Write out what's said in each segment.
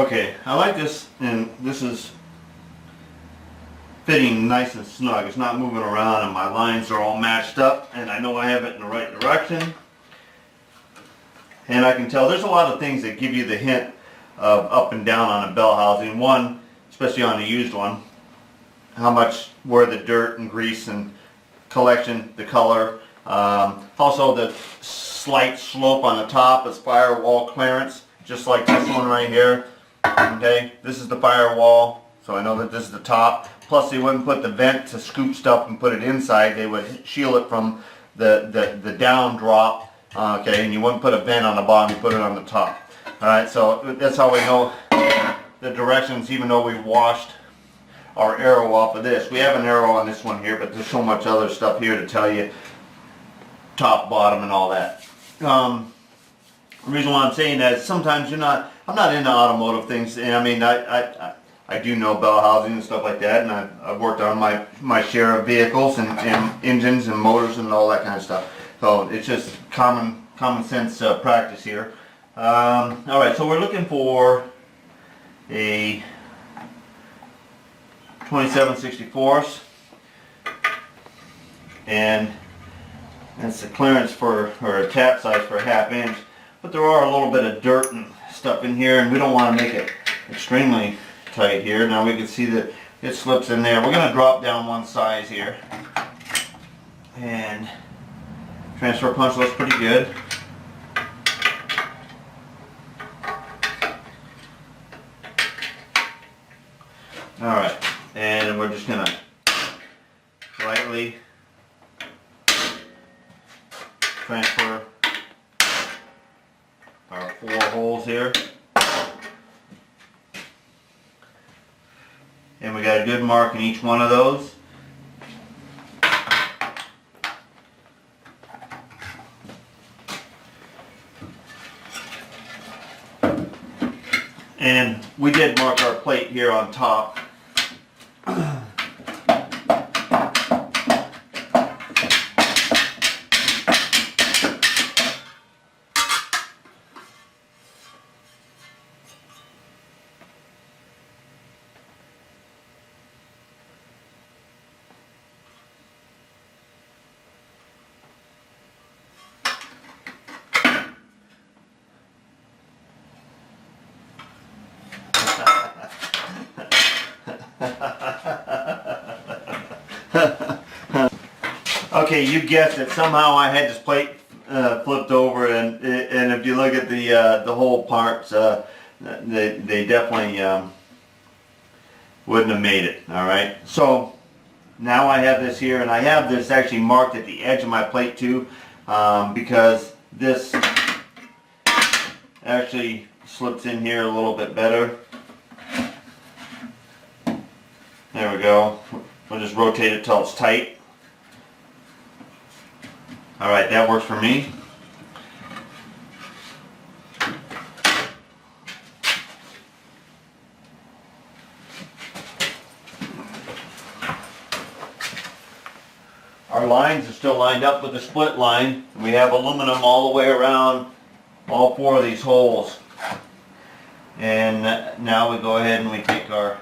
Okay, I like this, and this is fitting nice and snug. It's not moving around, and my lines are all matched up, and I know I have it in the right direction. And I can tell there's a lot of things that give you the hint of up and down on a bell housing. One, especially on a used one, how much, where the dirt and grease and collection, the color. Also the slight slope on the top is firewall clearance, just like this one right here. Okay, this is the firewall, so I know that this is the top. Plus they wouldn't put the vent to scoop stuff and put it inside. They would shield it from the down drop. Okay, and you wouldn't put a vent on the bottom, you put it on the top. Alright, so that's how we know the directions, even though we washed our arrow off of this. We have an arrow on this one here, but there's so much other stuff here to tell you top, bottom, and all that. The reason why I'm saying that is sometimes I'm not into automotive things, and I mean, I do know bell housing and stuff like that, and I've worked on my share of vehicles and engines and motors and all that kind of stuff. So it's just common sense practice here. Alright, so we're looking for a 27/64, and that's the clearance for, or a tap size for a 1/2 inch. But there are a little bit of dirt and stuff in here, and we don't want to make it extremely tight here. Now we can see that it slips in there. We're going to drop down one size here, and transfer punch looks pretty good. Alright, and we're just going to lightly transfer our 4 holes here. And we got a good mark in each one of those. And we did mark our plate here on top. Okay, you guessed it. Somehow I had this plate flipped over, and if you look at the whole parts, they definitely wouldn't have made it. All right. So now I have this here, and I have this actually marked at the edge of my plate too, because this actually slips in here a little bit better. There we go. We'll just rotate it till it's tight. Alright, that works for me. Our lines are still lined up with the split line. We have aluminum all the way around all 4 of these holes. And now we go ahead and we take our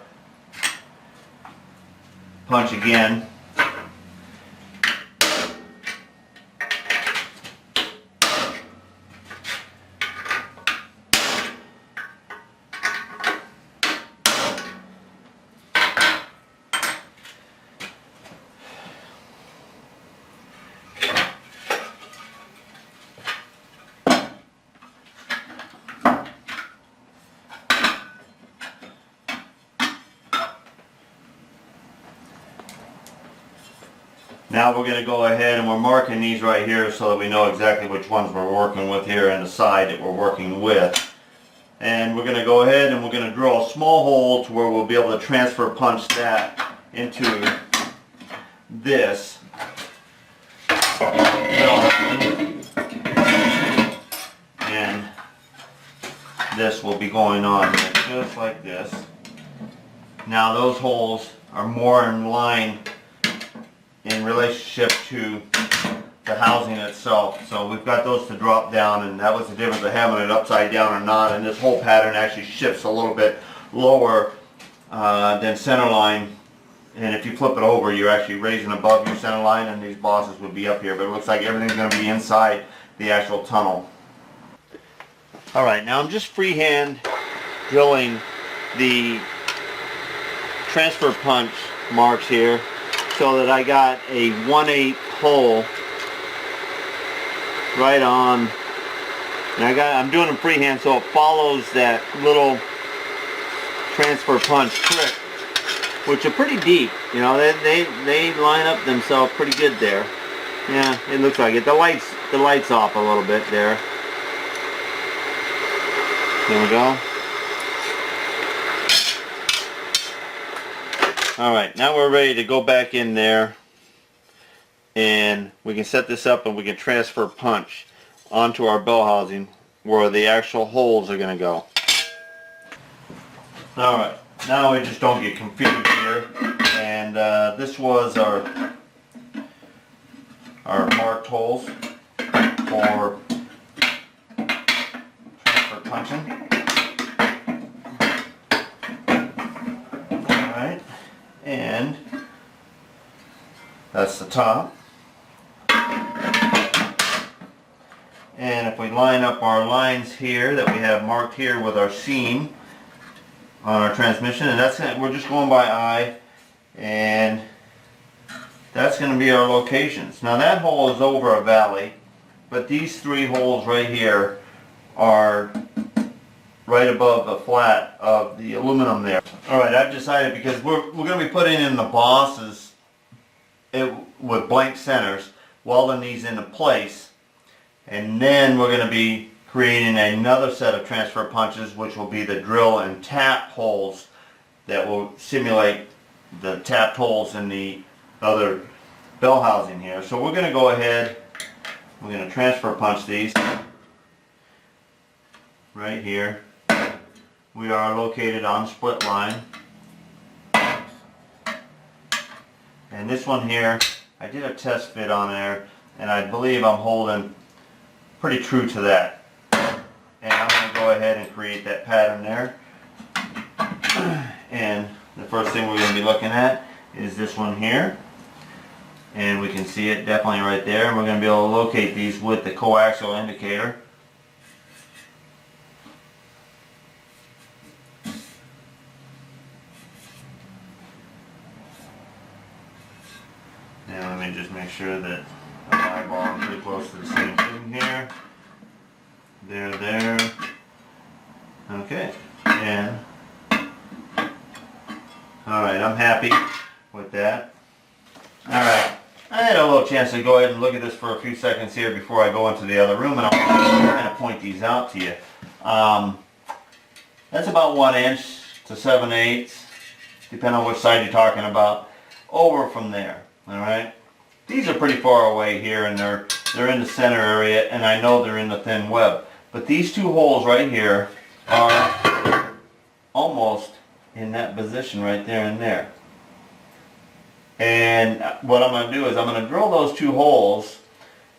punch again. Now we're going to go ahead and we're marking these right here so that we know exactly which ones we're working with here and the side that we're working with. And we're going to go ahead and we're going to drill a small hole to where we'll be able to transfer punch that into this. And this will be going on just like this. Now those holes are more in line in relationship to the housing itself. So we've got those to drop down, and that was the difference of having it upside down or not. And this whole pattern actually shifts a little bit lower than center line. And if you flip it over, you're actually raising above your center line, and these bosses would be up here. But it looks like everything's going to be inside the actual tunnel. Alright, now I'm just freehand drilling the transfer punch marks here so that I got a 1/8 hole right on, and I'm doing them freehand so it follows that little transfer punch trick, which are pretty deep. You know, they line up themselves pretty good there. Yeah, it looks like it. The lights off a little bit there. There we go. Alright, now we're ready to go back in there, and we can set this up and we can transfer punch onto our bell housing where the actual holes are going to go. Alright, now we just don't get confused here, and this was our marked holes for transfer punching. Alright, and that's the top. And if we line up our lines here that we have marked here with our seam on our transmission, and that's it, we're just going by eye, and that's going to be our locations. Now that hole is over a valley, but these three holes right here are right above the flat of the aluminum there. Alright, I've decided, because we're going to be putting in the bosses with blank centers, welding these into place, and then we're going to be creating another set of transfer punches, which will be the drill and tap holes that will simulate the tapped holes in the other bell housing here. So we're going to go ahead, we're going to transfer punch these right here. We are located on split line. And this one here, I did a test fit on there, and I believe I'm holding pretty true to that. And I'm going to go ahead and create that pattern there. And the first thing we're going to be looking at is this one here. And we can see it definitely right there. And we're going to be able to locate these with the coaxial indicator. Now let me just make sure that I'm eyeballing pretty close to the same thing here. There. Okay. And alright, I'm happy with that. Alright, I had a little chance to go ahead and look at this for a few seconds here before I go into the other room, and I'll kind of point these out to you. That's about 1 inch to 7/8, depending on which side you're talking about, over from there. Alright, these are pretty far away here, and they're in the center area, and I know they're in the thin web. But these two holes right here are almost in that position right there and there. And what I'm going to do is I'm going to drill those two holes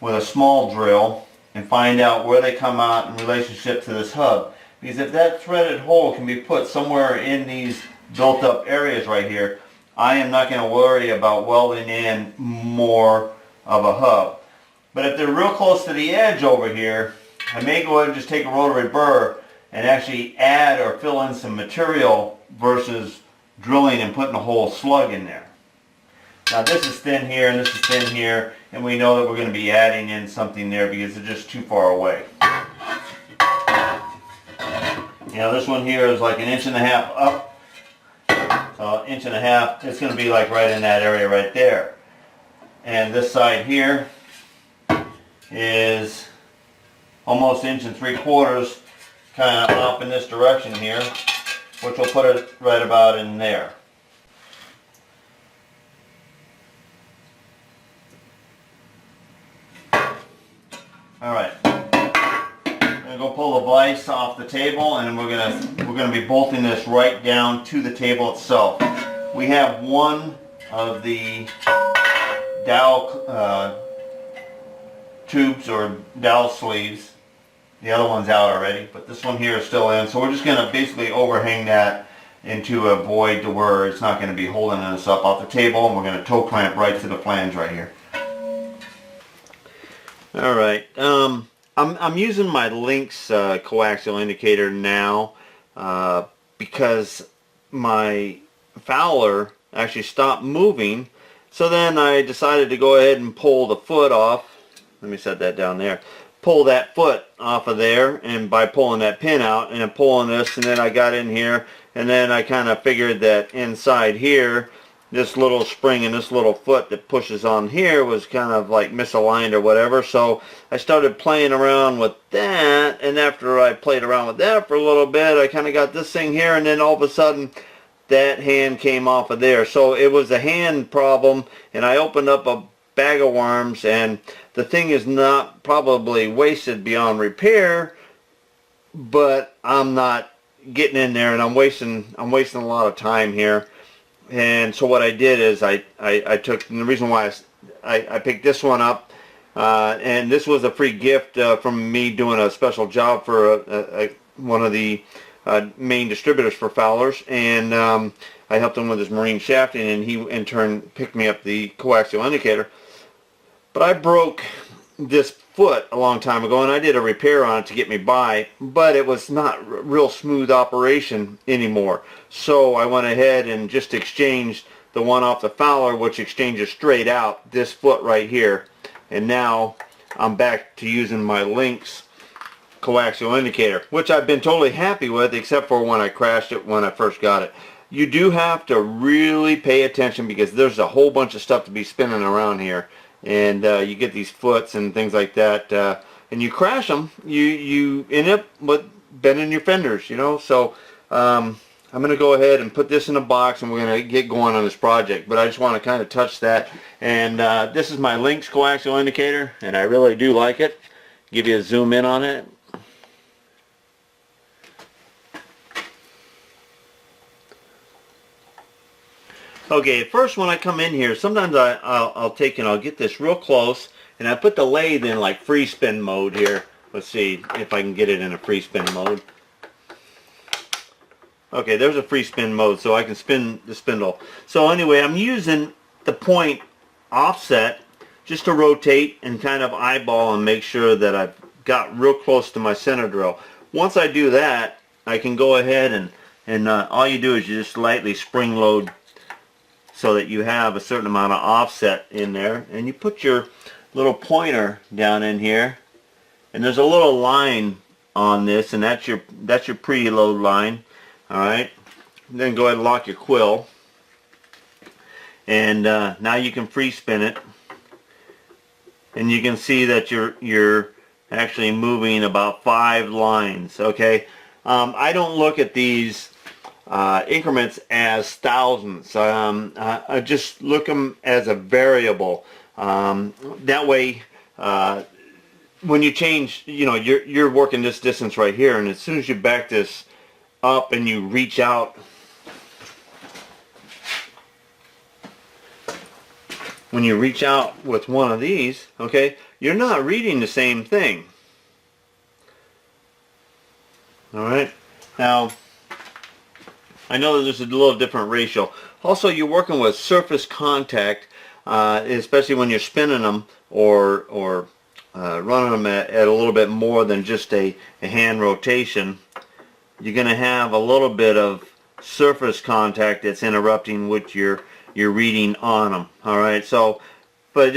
with a small drill and find out where they come out in relationship to this hub. Because if that threaded hole can be put somewhere in these built up areas right here, I am not going to worry about welding in more of a hub. But if they're real close to the edge over here, I may go ahead and just take a rotary burr and actually add or fill in some material versus drilling and putting a whole slug in there. Now this is thin here and this is thin here, and we know that we're going to be adding in something there because they're just too far away. You know, this one here is like 1.5 inches up. So 1.5 inches, it's going to be like right in that area right there. And this side here is almost 1.75 inches, kind of up in this direction here, which will put it right about in there. Alright, I'm going to go pull the vise off the table, and we're going to be bolting this right down to the table itself. We have one of the dowel tubes or dowel sleeves. The other one's out already, but this one here is still in. So we're just going to basically overhang that into a void to where it's not going to be holding us up off the table, and we're going to toe clamp right to the flange right here. All right, I'm using my Lynx coaxial indicator now because my Fowler actually stopped moving. So then I decided to go ahead and pull the foot off. Let me set that down there. Pull that foot off of there, and by pulling that pin out and then pulling this, and then I got in here, and then I kind of figured that inside here, this little spring and this little foot that pushes on here was kind of like misaligned or whatever. So I started playing around with that, and after I played around with that for a little bit, I kind of got this thing here, and then all of a sudden that hand came off of there. So it was a hand problem, and I opened up a bag of worms, and the thing is not probably wasted beyond repair, but I'm not getting in there, and I'm wasting a lot of time here. And so what I did is I took, and the reason why I picked this one up, and this was a free gift from me doing a special job for one of the main distributors for Fowlers, and I helped him with his marine shafting, and he in turn picked me up the coaxial indicator. But I broke this foot a long time ago, and I did a repair on it to get me by, but it was not real smooth operation anymore. So I went ahead and just exchanged the one off the Fowler, which exchanges straight out, this foot right here. And now I'm back to using my Lynx coaxial indicator, which I've been totally happy with, except for when I crashed it when I first got it. You do have to really pay attention because there's a whole bunch of stuff to be spinning around here. And you get these foots and things like that, and you crash them, you end up with bending your fenders, you know. So I'm going to go ahead and put this in a box, and we're going to get going on this project. But I just want to kind of touch that. And this is my Lynx coaxial indicator, and I really do like it. Give you a zoom in on it. Okay, at first when I come in here, sometimes I'll take and I'll get this real close, and I put the lathe in like free spin mode here. Let's see if I can get it in a free spin mode. Okay, there's a free spin mode, so I can spin the spindle. So anyway, I'm using the point offset just to rotate and kind of eyeball and make sure that I've got real close to my center drill. Once I do that, I can go ahead and all you do is you just lightly spring load so that you have a certain amount of offset in there, and you put your little pointer down in here, and there's a little line on this, and that's your preload line. All right, then go ahead and lock your quill, and now you can free spin it, and you can see that you're actually moving about 5 lines. Okay, I don't look at these increments as thousands. I just look them as a variable. That way, when you change, you know, you're working this distance right here, and as soon as you back this up and you reach out, when you reach out with one of these, okay, you're not reading the same thing. All right, now I know that there's a little different ratio. Also, you're working with surface contact, especially when you're spinning them or running them at a little bit more than just a hand rotation. You're going to have a little bit of surface contact that's interrupting what you're reading on them. All right, so but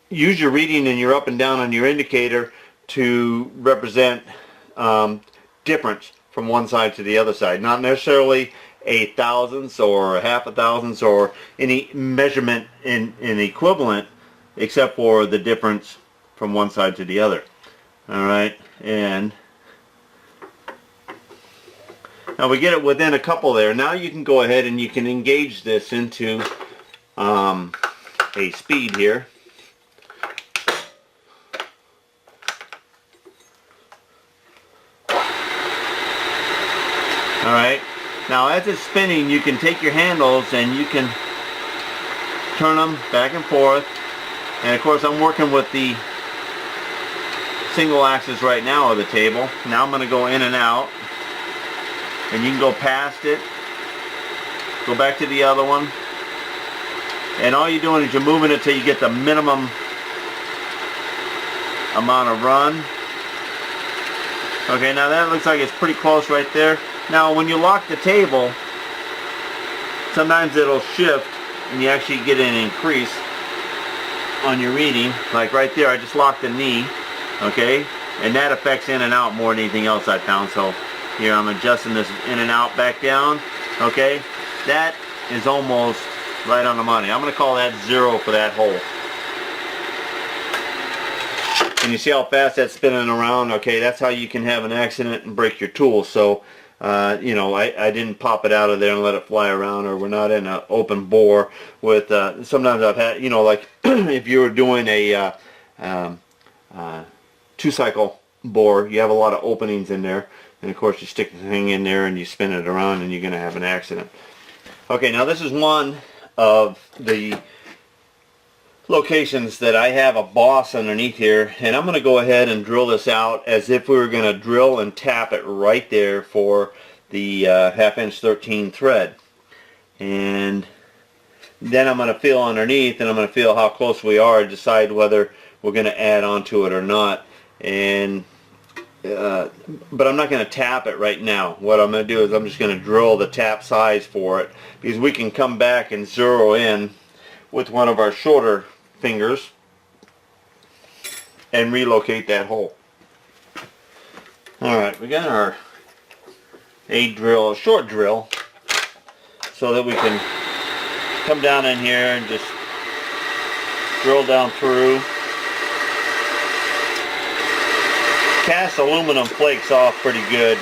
use your reading and your up and down on your indicator to represent difference from one side to the other side, not necessarily a thousandths or a half a thousandths or any measurement in equivalent, except for the difference from one side to the other. All right, and now we get it within a couple there. Now you can go ahead and you can engage this into a speed here. Alright, now as it's spinning, you can take your handles and you can turn them back and forth, And of course I'm working with the single axis right now of the table. Now I'm going to go in and out, and you can go past it, go back to the other one, and all you're doing is you're moving it till you get the minimum amount of run. Okay, now that looks like it's pretty close right there. Now when you lock the table, sometimes it'll shift and you actually get an increase on your reading. Like right there, I just locked the knee, okay, and that affects in and out more than anything else I found. So here I'm adjusting this in and out, back down. Okay, that is almost right on the money. I'm going to call that 0 for that hole. And you see how fast that's spinning around? Okay, that's how you can have an accident and break your tool. So you know, I didn't pop it out of there and let it fly around, or we're not in an open bore with, sometimes I've had, you know, like if you were doing a 2-cycle bore, you have a lot of openings in there, and of course you stick the thing in there and you spin it around and you're going to have an accident. Okay, now this is one of the locations that I have a boss underneath here, and I'm going to go ahead and drill this out as if we were going to drill and tap it right there for the 1/2" 13 thread. And then I'm going to feel underneath, and I'm going to feel how close we are, decide whether we're going to add onto it or not. And but I'm not going to tap it right now. What I'm going to do is I'm just going to drill the tap size for it, because we can come back and zero in with one of our shorter fingers and relocate that hole. Alright, we got our short drill, so that we can come down in here and just drill down through. Cast aluminum flakes off pretty good.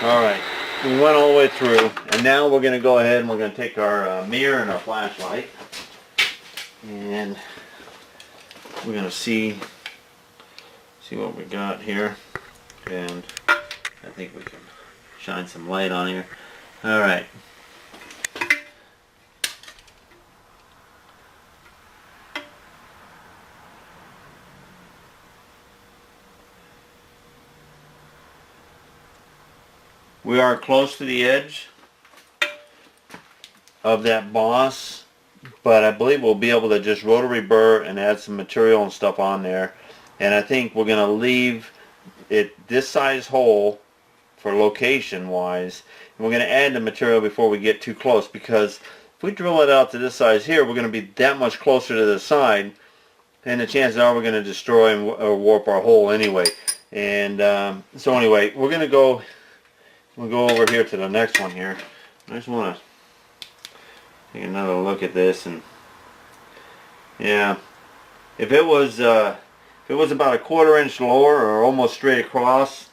Alright, we went all the way through, and now we're going to go ahead and we're going to take our mirror and our flashlight, and we're going to see what we got here, and I think we can shine some light on here. Alright. We are close to the edge of that boss, but I believe we'll be able to just rotary burr and add some material and stuff on there. And I think we're going to leave it this size hole for location wise. And we're going to add the material before we get too close, because if we drill it out to this size here, we're going to be that much closer to the side, and the chances are we're going to destroy or warp our hole anyway. And so anyway, we're going to go. We'll go over here to the next one here. I just want to take another look at this, and yeah, if it was about a 1/4 inch lower or almost straight across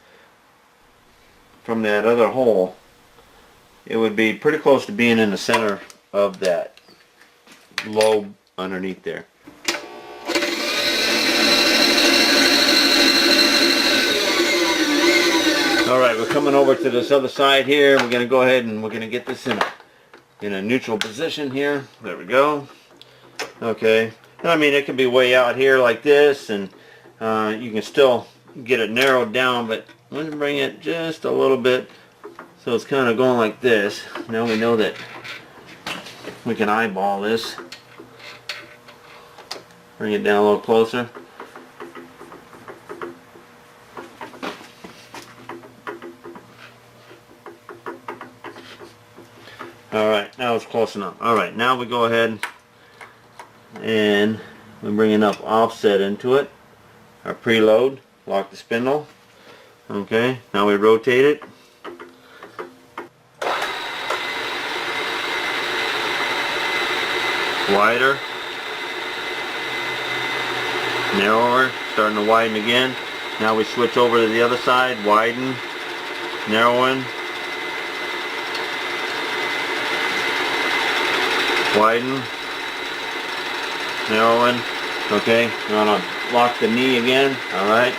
from that other hole, it would be pretty close to being in the center of that lobe underneath there. Alright, we're coming over to this other side here. We're going to go ahead and we're going to get this in a neutral position here. There we go. Okay. I mean, it can be way out here like this, and you can still get it narrowed down, but let's bring it just a little bit so it's kind of going like this. Now we know that we can eyeball this. Bring it down a little closer. Alright, now it's close enough. Alright, now we go ahead and we bring enough offset into it. Our preload, lock the spindle. Okay, now we rotate it. Wider. Narrower, starting to widen again. Now we switch over to the other side, widen, narrowing, widen, narrowing. Okay, you want to lock the knee again. All right.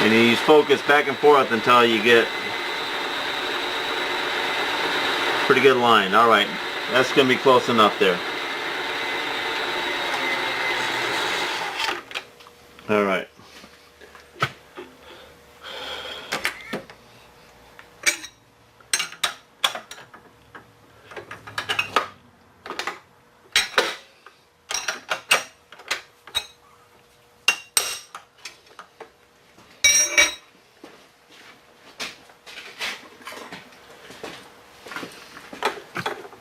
And you use focus back and forth until you get a pretty good line. All right, that's going to be close enough there. All right.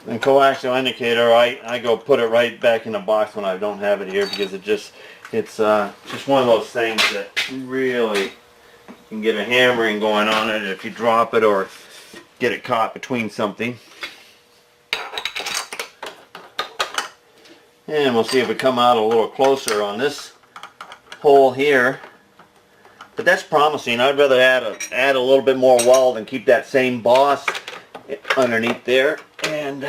And coaxial indicator, I go put it right back in the box when I don't have it here, because it's just one of those things that really can get a hammering going on it if you drop it or get it caught between something. And we'll see if we come out a little closer on this hole here. But that's promising. I'd rather add a little bit more weld and keep that same boss underneath there. And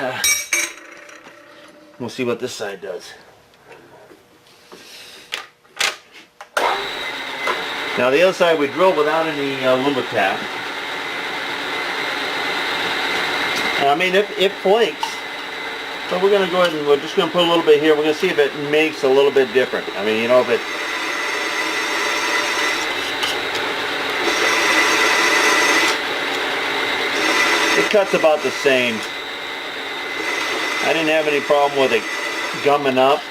we'll see what this side does. Now the other side we drilled without any lumber tap. And I mean, it flakes. So we're going to go ahead and we're just going to put a little bit here. We're going to see if it makes a little bit different. I mean, you know, if it... It cuts about the same. I didn't have any problem with it gumming up.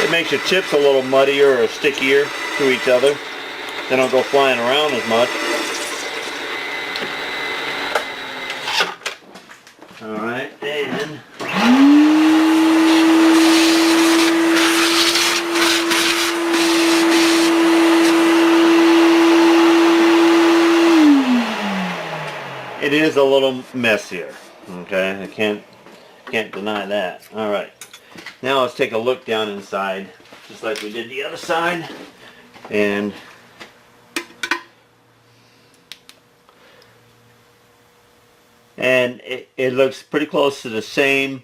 It makes your chips a little muddier or stickier to each other. They don't go flying around as much. Alright, and it is a little messier. Okay, I can't deny that. Alright. Now let's take a look down inside, just like we did the other side. And it looks pretty close to the same,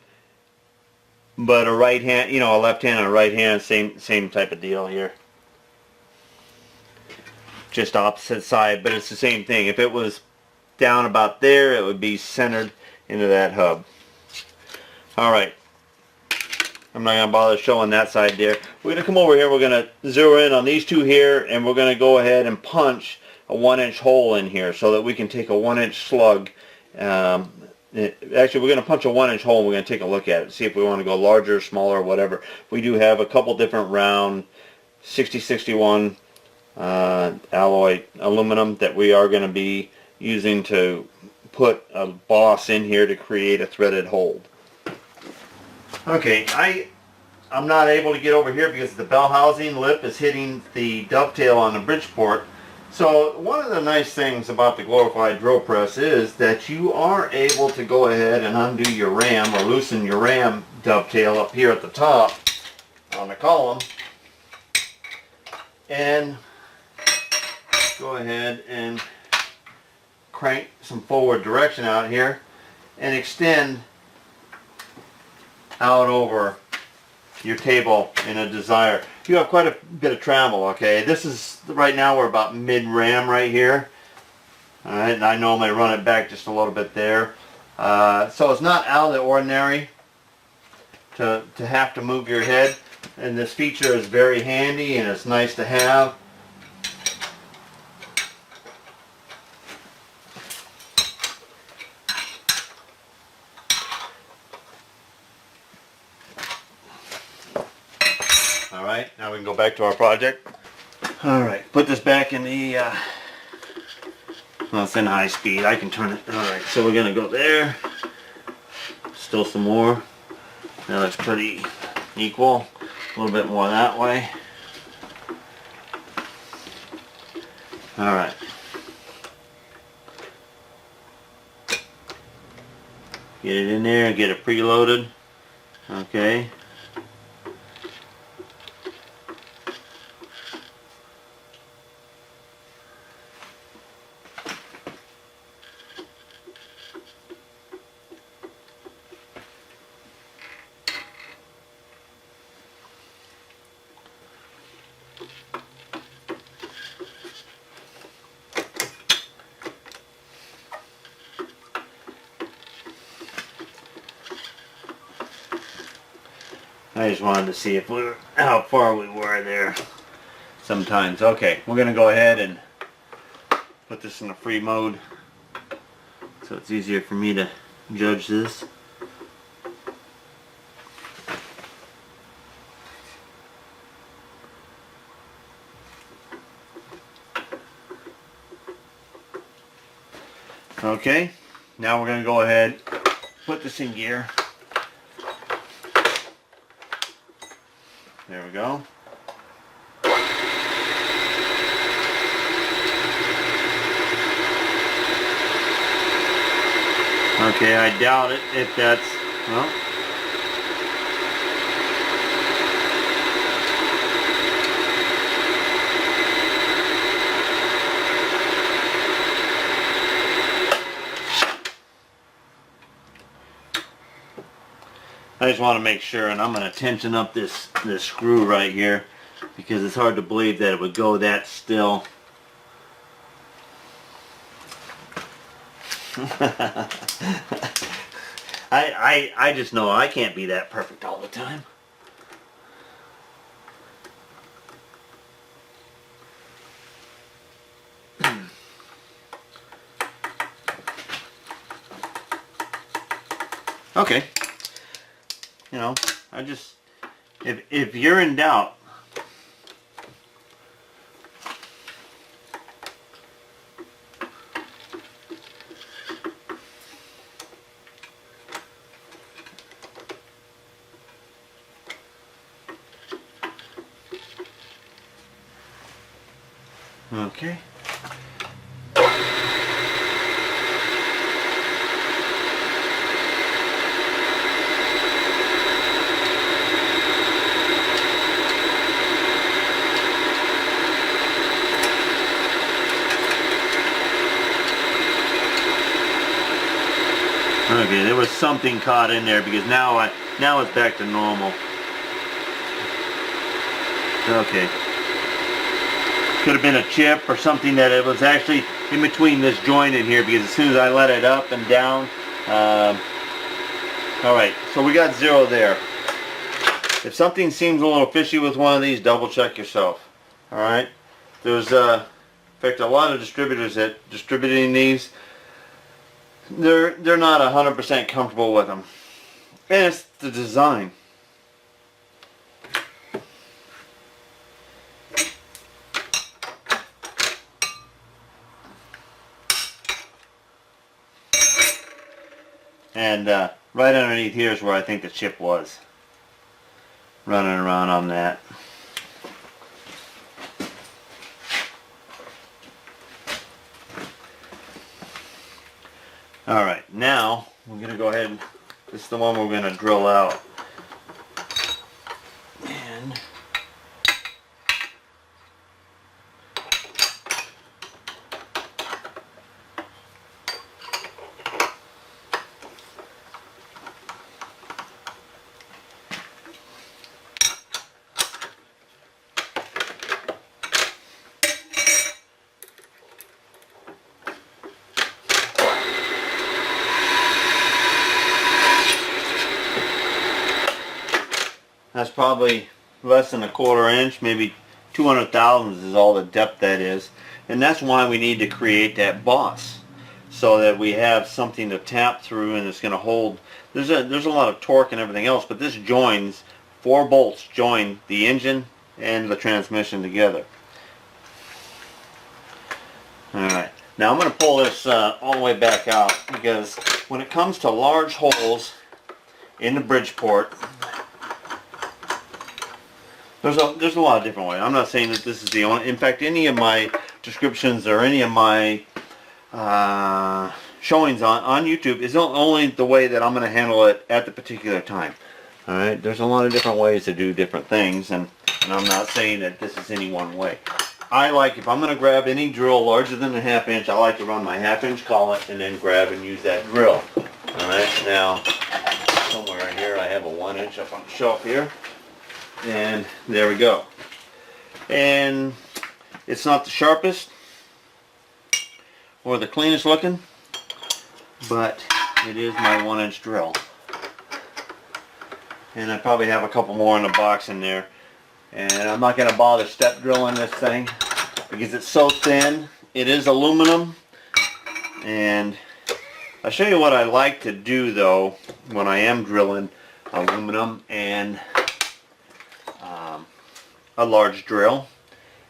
but a right hand, you know, a left hand and a right hand, same type of deal here. Just opposite side, but it's the same thing. If it was down about there, it would be centered into that hub. Alright. I'm not going to bother showing that side there. We're going to come over here, we're going to zero in on these two here, and we're going to go ahead and punch a 1-inch hole in here so that we can take a 1-inch slug. Actually, we're going to punch a 1-inch hole and we're going to take a look at it, see if we want to go larger, smaller, whatever. We do have a couple different round 6061 alloy aluminum that we are going to be using to put a boss in here to create a threaded hole. Okay, I'm not able to get over here because the bell housing lip is hitting the dovetail on the Bridgeport. So one of the nice things about the glorified drill press is that you are able to go ahead and undo your ram or loosen your ram dovetail up here at the top on the column, and go ahead and crank some forward direction out here and extend out over your table in a desire. You have quite a bit of travel, okay? This is, right now we're about mid-ram right here. Alright, and I normally run it back just a little bit there. So it's not out of the ordinary to have to move your head. And this feature is very handy and it's nice to have. Alright, now we can go back to our project. Alright, put this back in the, well, it's in high speed. I can turn it. Alright, so we're going to go there. Still some more. That looks pretty equal. A little bit more that way. Alright, Get it in there and get it preloaded. Okay. I just wanted to see if how far we were there sometimes. Okay, we're going to go ahead and put this in a free mode so it's easier for me to judge this. Okay, now we're going to go ahead, put this in gear. There we go. Okay, I doubt it if that's, well. I just want to make sure, and I'm going to tension up this screw right here because it's hard to believe that it would go that still. I just know I can't be that perfect all the time. Okay. You know, I just, if you're in doubt, okay. Okay, there was something caught in there because now it's back to normal. Okay. Could have been a chip or something that it was actually in between this joint in here because as soon as I let it up and down. Alright, so we got 0 there. If something seems a little fishy with one of these, double check yourself. Alright? There's in fact a lot of distributors that distributing these, they're not 100% comfortable with them. And it's the design. And right underneath here is where I think the chip was. Running around on that. Alright, now we're going to go ahead and, this is the one we're going to drill out. And that's probably less than a 1/4 inch, maybe 200 thousandths is all the depth that is. And that's why we need to create that boss, so that we have something to tap through and it's going to hold. There's a lot of torque and everything else, but this joins, 4 bolts join the engine and the transmission together. Alright, now I'm going to pull this all the way back out because when it comes to large holes in the Bridgeport, there's a lot of different ways. I'm not saying that this is the only. In fact, any of my descriptions or any of my showings on YouTube is only the way that I'm going to handle it at the particular time. Alright, there's a lot of different ways to do different things, and I'm not saying that this is any one way. I like, if I'm going to grab any drill larger than a 1/2 inch, I like to run my 1/2 inch collet and then grab and use that drill. Alright, now somewhere in here I have a 1 inch up on the shelf here, and there we go. And it's not the sharpest or the cleanest looking, but it is my 1 inch drill. And I probably have a couple more in the box in there. And I'm not going to bother step drilling this thing because it's so thin. It is aluminum. And I'll show you what I like to do though when I am drilling aluminum and a large drill.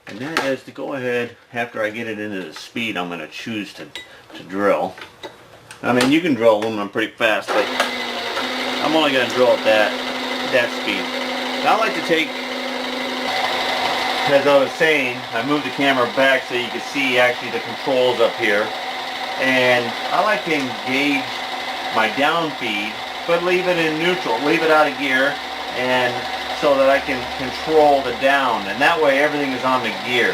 And that is to go ahead, after I get it into the speed I'm going to choose to drill. I mean, you can drill aluminum pretty fast, but I'm only going to drill at that speed. Now I like to take, as I was saying, I moved the camera back so you can see actually the controls up here. And I like to engage my down feed, but leave it in neutral, leave it out of gear, and so that I can control the down, and that way everything is on the gear.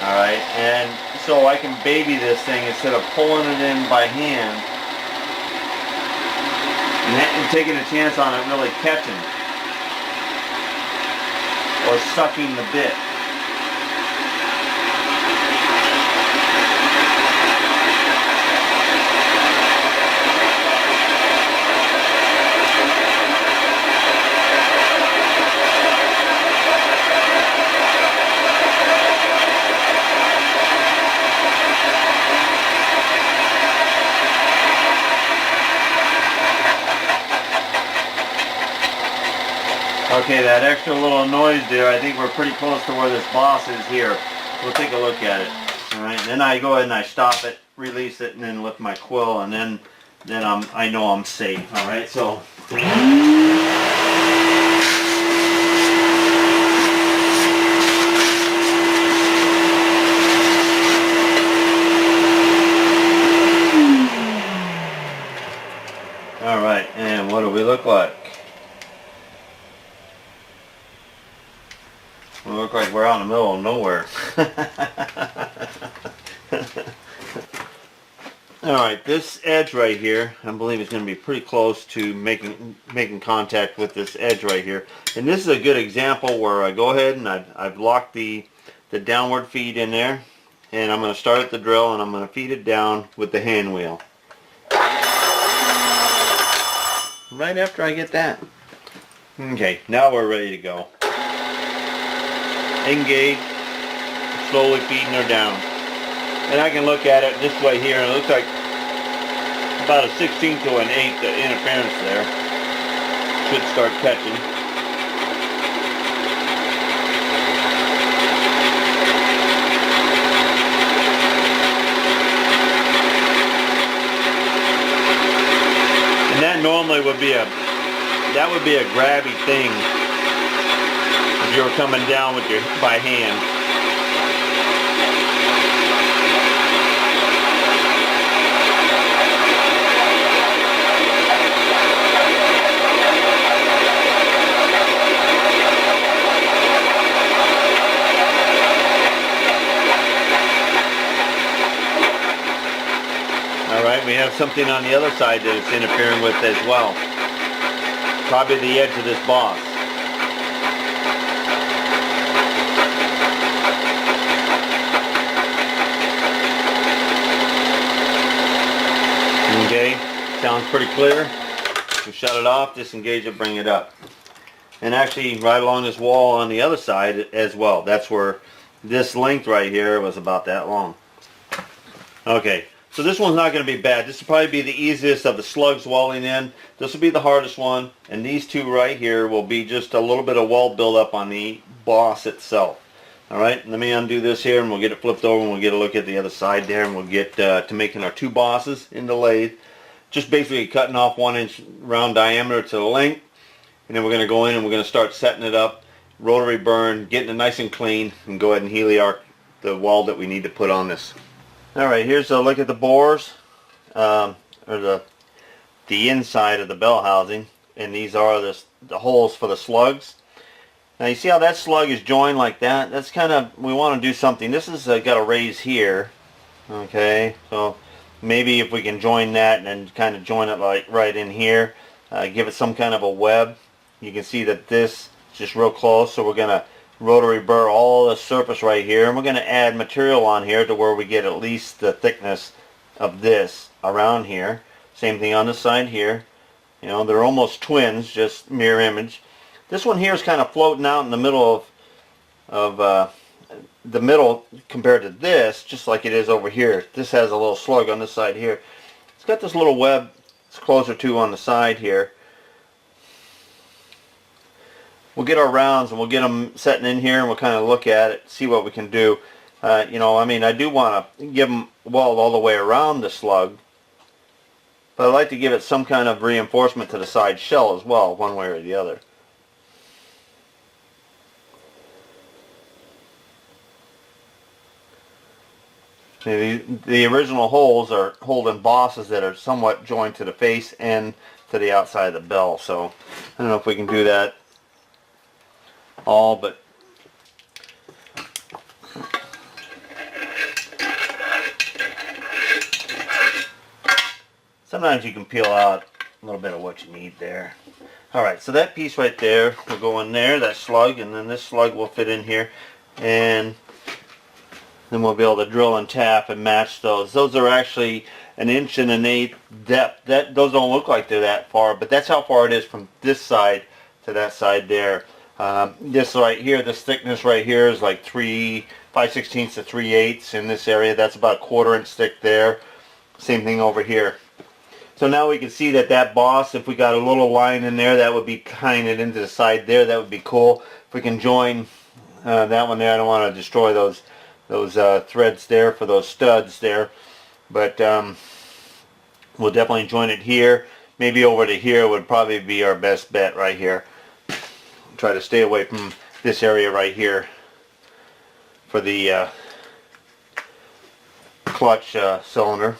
Alright, and so I can baby this thing instead of pulling it in by hand and taking a chance on it really catching or sucking the bit. Okay, that extra little noise there, I think we're pretty close to where this boss is here. We'll take a look at it. Alright, and then I go ahead and I stop it, release it, and then lift my quill, and then I know I'm safe. Alright, so alright, and what do we look like? We look like we're out in the middle of nowhere. Alright, this edge right here, I believe is going to be pretty close to making contact with this edge right here. And this is a good example where I go ahead and I've locked the downward feed in there. And I'm going to start at the drill and I'm going to feed it down with the hand wheel. Right after I get that. Okay, now we're ready to go. Engage, slowly feeding her down. And I can look at it this way here, and it looks like about a 16th to an 1/8 interference there. Should start catching. And that normally would be a grabby thing. If you were coming down with by hand. Alright, we have something on the other side that it's interfering with as well. Probably the edge of this boss. Okay, sounds pretty clear. We shut it off, disengage it, bring it up. And actually right along this wall on the other side as well. That's where this length right here was about that long. Okay, so this one's not going to be bad. This will probably be the easiest of the slugs welding in. This will be the hardest one. And these two right here will be just a little bit of weld buildup on the boss itself. Alright, let me undo this here and we'll get it flipped over and we'll get a look at the other side there, and we'll get to making our two bosses in the lathe. Just basically cutting off 1 inch round diameter to the length, and then we're going to go in and we're going to start setting it up, rotary burn, getting it nice and clean, and go ahead and heliarc the weld that we need to put on this. Alright, here's a look at the bores. or the inside of the bell housing, and these are the holes for the slugs. Now you see how that slug is joined like that? That's kind of, we want to do something. This has got a raise here, okay, so maybe if we can join that and then kind of join it like right in here, give it some kind of a web. You can see that this is just real close, so we're going to rotary burr all the surface right here, and we're going to add material on here to where we get at least the thickness of this around here. Same thing on the side here. You know, they're almost twins, just mirror image. This one here is kind of floating out in the middle of the middle compared to this, just like it is over here. This has a little slug on this side here. It's got this little web it's closer to on the side here. We'll get our rounds and we'll get them setting in here, and we'll kind of look at it, see what we can do. You know, I mean, I do want to give them weld all the way around the slug, but I like to give it some kind of reinforcement to the side shell as well, one way or the other. The original holes are holding bosses that are somewhat joined to the face and to the outside of the bell, so I don't know if we can do that all, but sometimes you can peel out a little bit of what you need there. Alright, so that piece right there will go in there, that slug, and then this slug will fit in here, and then we'll be able to drill and tap and match those. Those are actually 1 1/8 inch depth. Those don't look like they're that far, but that's how far it is from this side to that side there. This right here, this thickness right here is like 5/16 to 3/8 in this area. That's about 1/4 inch thick there. Same thing over here. So now we can see that boss, if we got a little line in there, that would be tying it into the side there. That would be cool. If we can join that one there, I don't want to destroy those threads there for those studs there, but we'll definitely join it here. Maybe over to here would probably be our best bet right here. Try to stay away from this area right here for the clutch cylinder.